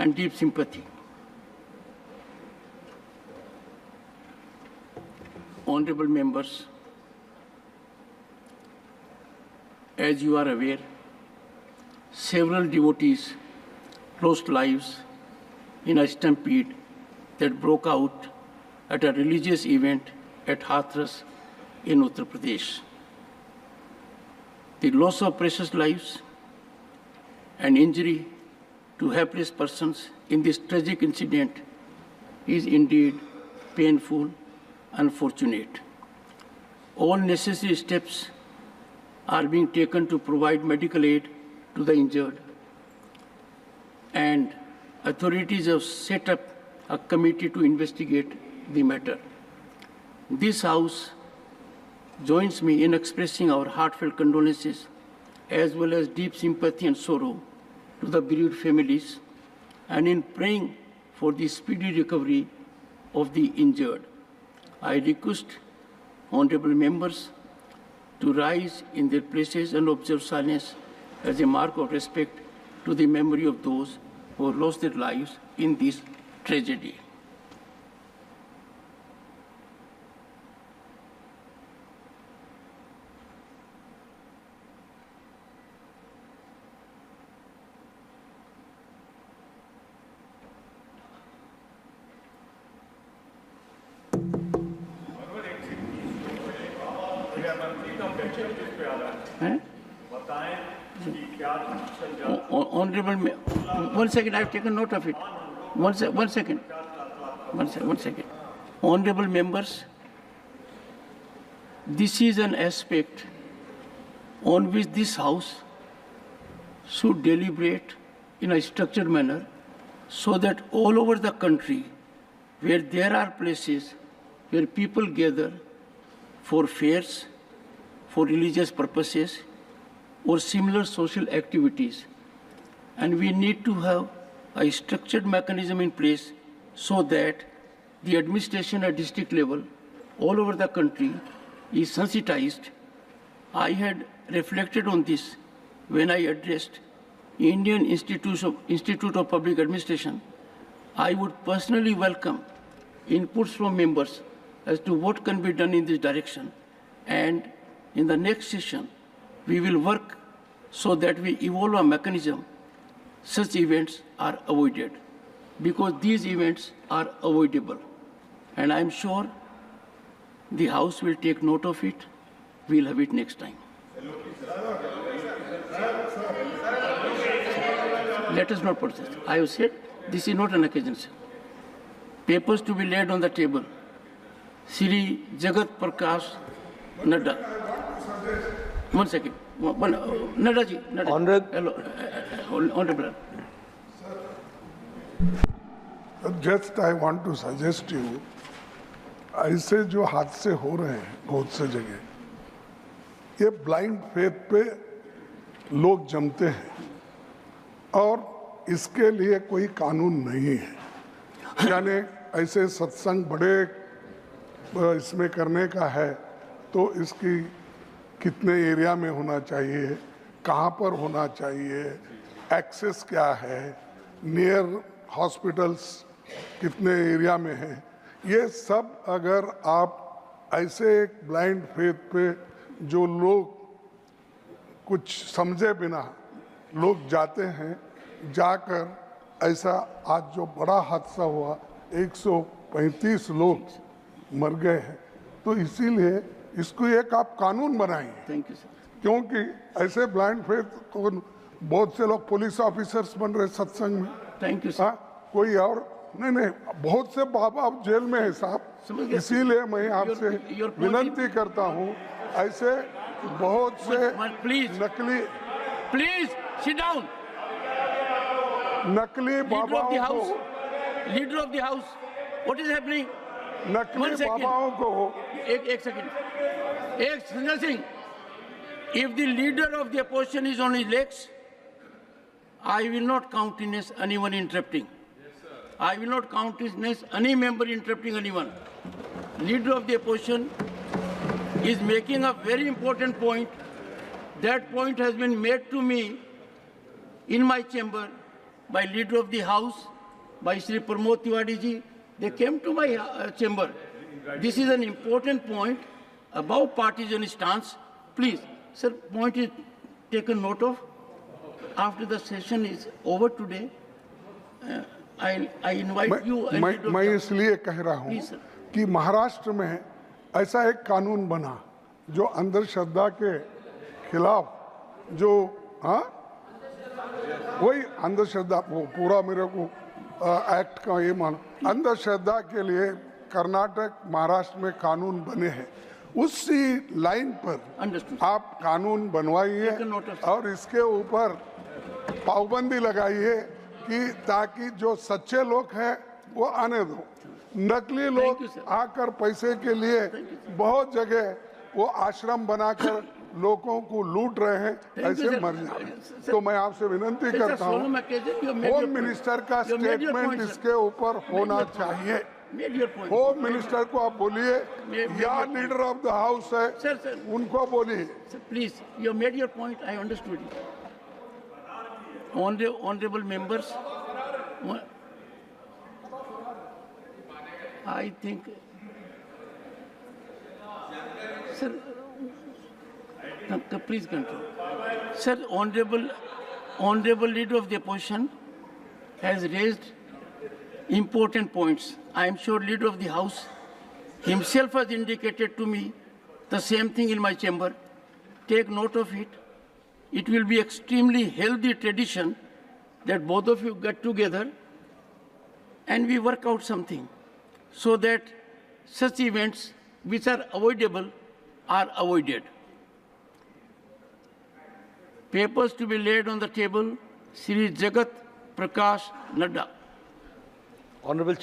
and deep sympathy. Honorable members, as you are aware, several devotees lost lives in a stampede that broke out at a religious event at Hathras in Uttar Pradesh. The loss of precious lives and injury to helpless persons in this tragic incident is indeed painful and unfortunate. All necessary steps are being taken to provide medical aid to the injured, and authorities have set up a committee to investigate the matter. This House joins me in expressing our heartfelt condolences as well as deep sympathy and sorrow to the bereaved families and in praying for the speedy recovery of the injured. I request honorable members to rise in their places and observe silence as a mark of respect to the memory of those who lost their lives in this tragedy. Honorable, one second, I've taken note of it. One second. Honorable members, this is an aspect on which this House should deliberate in a structured manner so that all over the country where there are places where people gather for fairs, for religious purposes, or similar social activities. And we need to have a structured mechanism in place so that the administration at district level all over the country is sensitized. I had reflected on this when I addressed Indian Institute of Public Administration. I would personally welcome inputs from members as to what can be done in this direction. And in the next session, we will work so that we evolve a mechanism such events are avoided, because these events are avoidable. And I'm sure the House will take note of it. We'll have it next time. Let us not protest. I have said this is not an occasion, sir. Papers to be laid on the table. Shri Jagat Prakash Nadda. One second. Nadda ji. Honorable. Just I want to suggest you, ऐसे जो हादसे हो रहे हैं बहुत से जगह, ये ब्लाइंड फेथ पे लोग जमते हैं और इसके लिए कोई कानून नहीं है। यानी ऐसे सत्संग बड़े इसमें करने का है तो इसकी कितने एरिया में होना चाहिए, कहाँ पर होना चाहिए, एक्सेस क्या है, नियर हॉस्पिटल्स कितने एरिया में है, ये सब अगर आप ऐसे एक ब्लाइंड फेथ पे जो लोग कुछ समझे बिना लोग जाते हैं, जाकर ऐसा आज जो बड़ा हादसा हुआ 135 लोग मर गए हैं, तो इसीलिए इसको एक आप कानून बनाइए। Thank you sir. क्योंकि ऐसे ब्लाइंड फेथ को बहुत से लोग पुलिस ऑफिसर्स बन रहे सत्संग में। Thank you sir. कोई और नहीं, बहुत से बाबा अब जेल में है साहब, इसीलिए मैं आपसे विनती करता हूँ, ऐसे बहुत से नकली sit down. नकली बाबाओं को, leader of the house, what is happening? नकली बाबाओं को एक second, Sanjay Singh, if the leader of the opposition is on his legs, I will not countenance anyone interrupting. I will not countenance any member interrupting anyone. Leader of the opposition is making a very important point. That point has been made to me in my chamber by Leader of the House, by Sri Pramod Tiwari ji. They came to my chamber. This is an important point above partisan stance. Please, sir, point is taken note of. After the session is over today, I invite you. and Leader of मैं the- इसलिए कह रहा हूँ Please, sir. कि महाराष्ट्र में ऐसा एक कानून बना जो अंधश्रद्धा के खिलाफ जो वही अंधश्रद्धा वो पूरा मेरे को एक्ट का ये मान अंधश्रद्धा के लिए कर्नाटक महाराष्ट्र में कानून बने हैं उसी लाइन पर Understood. आप कानून बनवाइए Take a note of- और इसके ऊपर पाबंदी लगाइए कि ताकि जो सच्चे लोग हैं वो आने दो नकली लोग you, sir. आकर पैसे के लिए बहुत जगह वो आश्रम बनाकर लोगों को लूट रहे हैं you, ऐसे sir. मर जाए Sir, तो मैं आपसे विनंती It's a करता हूँ solemn occasion. You made your home point. Minister का You made your statement point, sir. इसके ऊपर होना your point. चाहिए Made your point. Home minister को आप बोलिए Made या your point. Leader of the house है Sir, sir. उनको बोलिए Sir, please, you made your point. I understood it. Honorable members, I think, sir, please control. Sir, honorable leader of the opposition has raised important points. I am sure leader of the house himself has indicated to me the same thing in my chamber. Take note of it. It will be extremely healthy tradition that both of you get together and we work out something so that such events which are avoidable are avoided. Papers to be laid on the table, Sri Jagat Prakash Nadda. Honorable